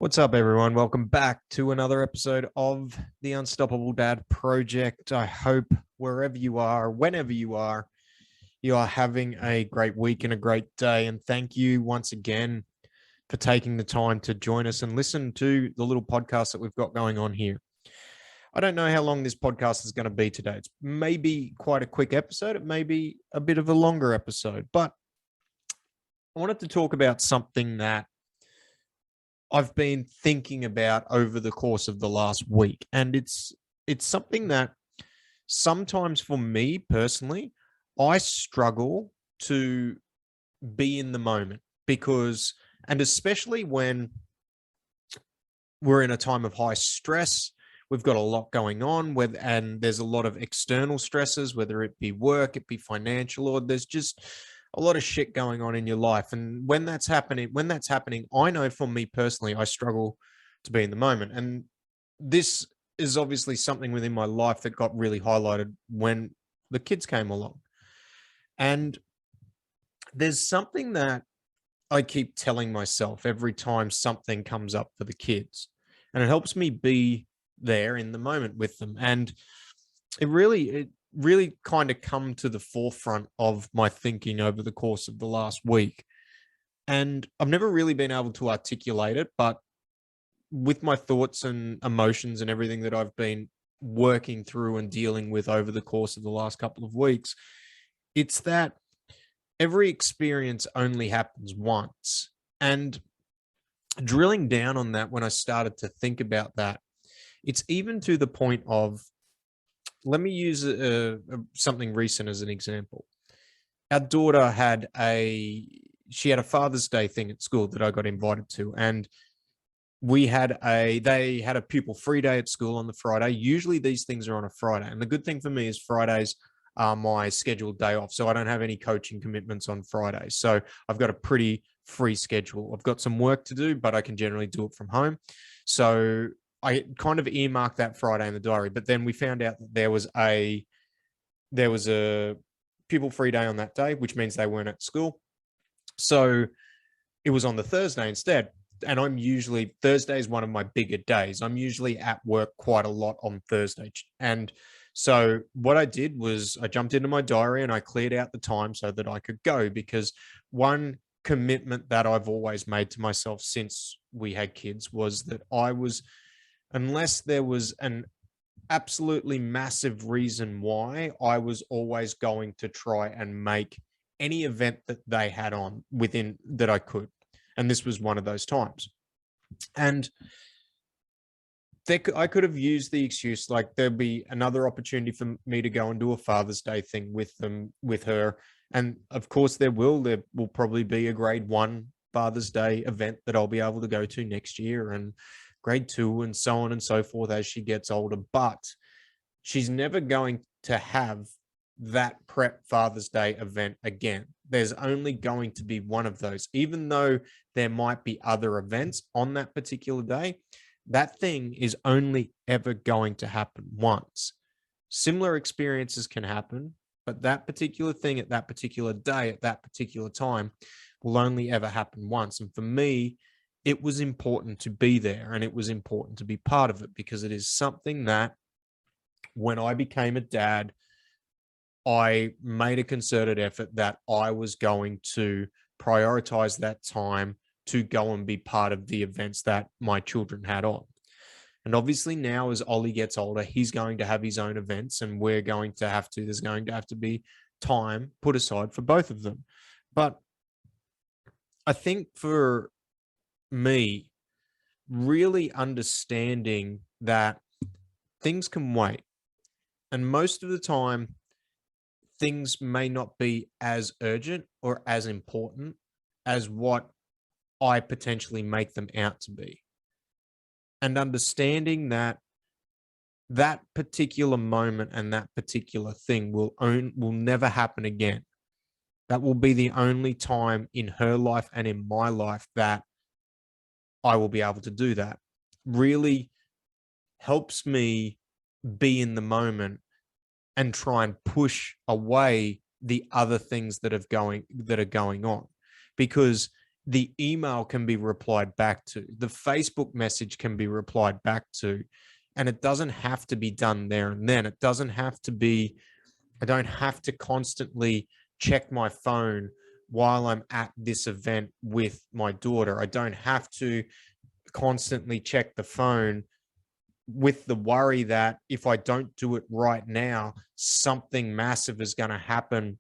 What's up, everyone? Welcome back to another episode of the Unstoppable Dad Project. I hope wherever you are, whenever you are having a great week and a great day. And thank you once again for taking the time to join us and listen to the little podcast that we've got going on here. I don't know how long this podcast is going to be today. It's maybe quite a quick episode. It may be a bit of a longer episode, but I wanted to talk about something that I've been thinking about over the course of the last week. And it's something that sometimes for me personally, I struggle to be in the moment because, and especially when we're in a time of high stress, we've got a lot going on and there's a lot of external stresses, whether it be work, it be financial, or there's just a lot of shit going on in your life. And when that's happening, I know for me personally, I struggle to be in the moment. And this is obviously something within my life that got really highlighted when the kids came along. And there's something that I keep telling myself every time something comes up for the kids, and it helps me be there in the moment with them. And it really kind of come to the forefront of my thinking over the course of the last week. And I've never really been able to articulate it, but with my thoughts and emotions and everything that I've been working through and dealing with over the course of the last couple of weeks, it's that every experience only happens once. And drilling down on that, when I started to think about that, it's even to the point of, let me use something recent as an example. Our daughter had a Father's Day thing at school that I got invited to, and they had a pupil free day at school on the Friday. Usually these things are on a Friday, and the good thing for me is Fridays are my scheduled day off, so I don't have any coaching commitments on Fridays. So I've got a pretty free schedule. I've got some work to do, but I can generally do it from home. So I kind of earmarked that Friday in the diary, but then we found out that there was a pupil free day on that day, which means they weren't at school. So it was on the Thursday instead. And Thursday is one of my bigger days. I'm usually at work quite a lot on Thursday. And so what I did was I jumped into my diary and I cleared out the time so that I could go, because one commitment that I've always made to myself since we had kids was that unless there was an absolutely massive reason why, I was always going to try and make any event that they had on within that I could. And this was one of those times. And I could have used the excuse, like there'd be another opportunity for me to go and do a Father's Day thing with her. And of course there will probably be a grade 1 Father's Day event that I'll be able to go to next year, and grade 2 and so on and so forth as she gets older. But she's never going to have that prep Father's Day event again. There's only going to be one of those, even though there might be other events on that particular day. That thing is only ever going to happen once. Similar experiences can happen, but that particular thing at that particular day, at that particular time, will only ever happen once. And for me, it was important to be there, and it was important to be part of it, because it is something that when I became a dad, I made a concerted effort that I was going to prioritize that time to go and be part of the events that my children had on. And obviously now, as Ollie gets older, he's going to have his own events, and there's going to have to be time put aside for both of them. But I think for me, really understanding that things can wait, and most of the time things may not be as urgent or as important as what I potentially make them out to be. And understanding that that particular moment and that particular thing will never happen again. That will be the only time in her life and in my life that I will be able to do that. Really helps me be in the moment and try and push away the other things that are going on. Because the email can be replied back to, the Facebook message can be replied back to, and it doesn't have to be done there and then. It doesn't have to be, I don't have to constantly check my phone while I'm at this event with my daughter. I don't have to constantly check the phone with the worry that if I don't do it right now, something massive is going to happen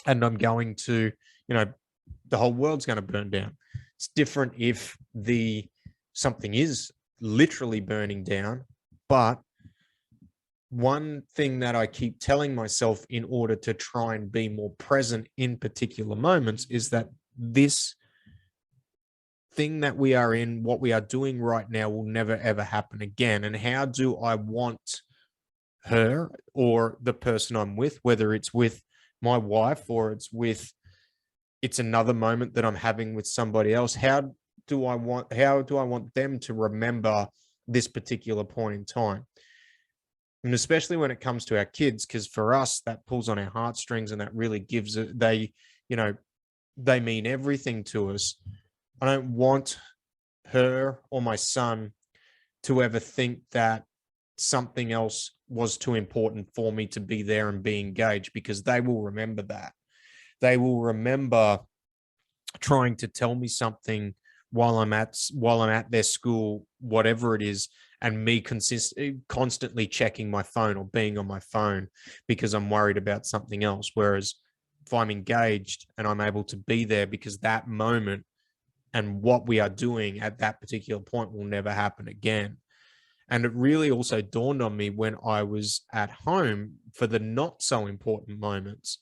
and I'm going to, the whole world's going to burn down. It's different if something is literally burning down. But one thing that I keep telling myself in order to try and be more present in particular moments is that this thing that we are in, what we are doing right now, will never ever happen again. And how do I want her or the person I'm with, whether it's with my wife or it's another moment that I'm having with somebody else, how do I want them to remember this particular point in time? And especially when it comes to our kids, because for us, that pulls on our heartstrings and that really gives it, they mean everything to us. I don't want her or my son to ever think that something else was too important for me to be there and be engaged, because they will remember that. They will remember trying to tell me something while I'm at their school, whatever it is, and me constantly checking my phone or being on my phone because I'm worried about something else. Whereas if I'm engaged and I'm able to be there, because that moment and what we are doing at that particular point will never happen again. And it really also dawned on me when I was at home for the not so important moments,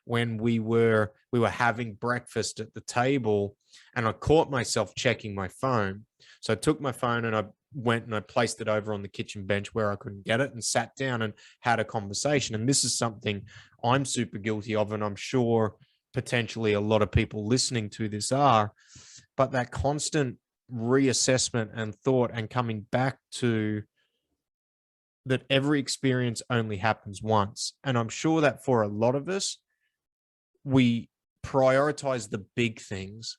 when we were having breakfast at the table and I caught myself checking my phone. So I took my phone and I went and I placed it over on the kitchen bench where I couldn't get it and sat down and had a conversation. And this is something I'm super guilty of, and I'm sure potentially a lot of people listening to this are, but that constant reassessment and thought and coming back to that every experience only happens once. And I'm sure that for a lot of us, we prioritize the big things,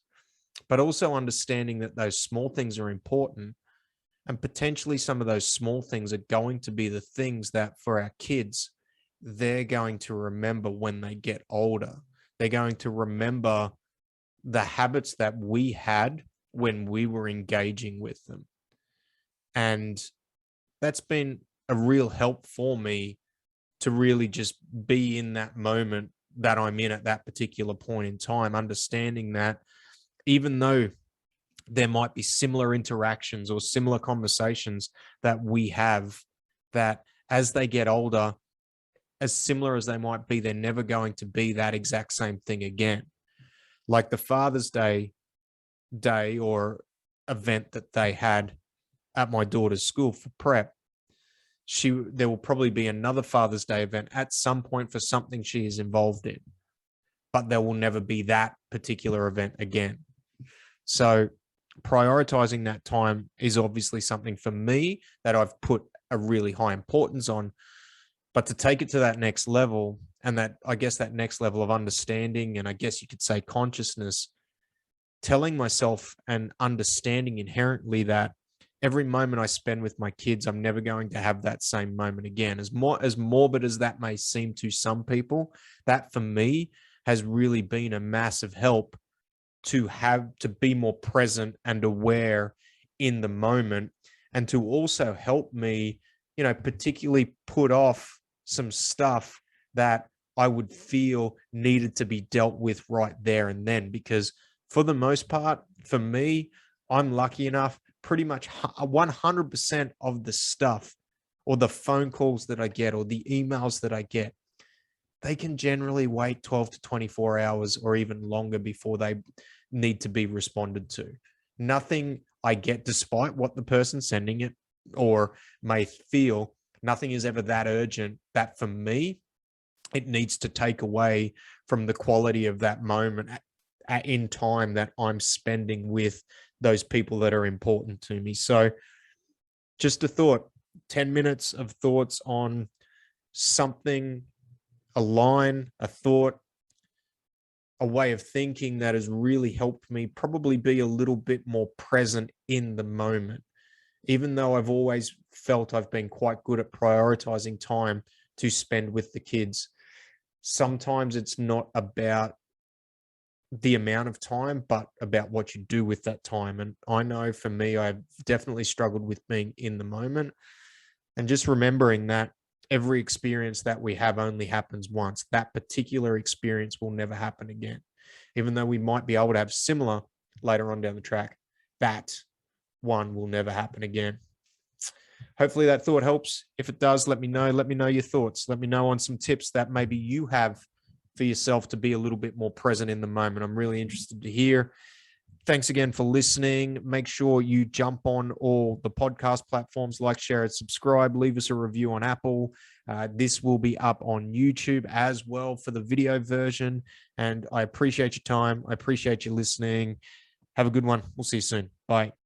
but also understanding that those small things are important. And potentially some of those small things are going to be the things that for our kids, they're going to remember when they get older. They're going to remember the habits that we had when we were engaging with them. And that's been a real help for me to really just be in that moment that I'm in at that particular point in time, understanding that even though there might be similar interactions or similar conversations that we have, that as they get older, as similar as they might be, they're never going to be that exact same thing again. Like the Father's Day or event that they had at my daughter's school for prep, there will probably be another Father's Day event at some point for something she is involved in, but there will never be that particular event again. So prioritizing that time is obviously something for me that I've put a really high importance on, but to take it to that next level, and that, I guess, that next level of understanding, and I guess you could say consciousness, telling myself and understanding inherently that every moment I spend with my kids, I'm never going to have that same moment again. As morbid as that may seem to some people, that for me has really been a massive help to be more present and aware in the moment, and to also help me, particularly put off some stuff that I would feel needed to be dealt with right there and then. Because for the most part, for me, I'm lucky enough, pretty much 100% of the stuff or the phone calls that I get or the emails that I get, they can generally wait 12 to 24 hours or even longer before they need to be responded to. Nothing I get, despite what the person sending it or may feel, nothing is ever that urgent that for me, it needs to take away from the quality of that moment in time that I'm spending with those people that are important to me. So just a thought, 10 minutes of thoughts on something, a line, a thought, a way of thinking that has really helped me probably be a little bit more present in the moment. Even though I've always felt I've been quite good at prioritizing time to spend with the kids, sometimes it's not about the amount of time, but about what you do with that time. And I know for me, I've definitely struggled with being in the moment and just remembering that every experience that we have only happens once. That particular experience will never happen again. Even though we might be able to have similar later on down the track, that one will never happen again. Hopefully that thought helps. If it does, let me know. Let me know your thoughts. Let me know on some tips that maybe you have for yourself to be a little bit more present in the moment. I'm really interested to hear. Thanks again for listening. Make sure you jump on all the podcast platforms, like, share, and subscribe. Leave us a review on Apple. This will be up on YouTube as well for the video version. And I appreciate your time. I appreciate you listening. Have a good one. We'll see you soon. Bye.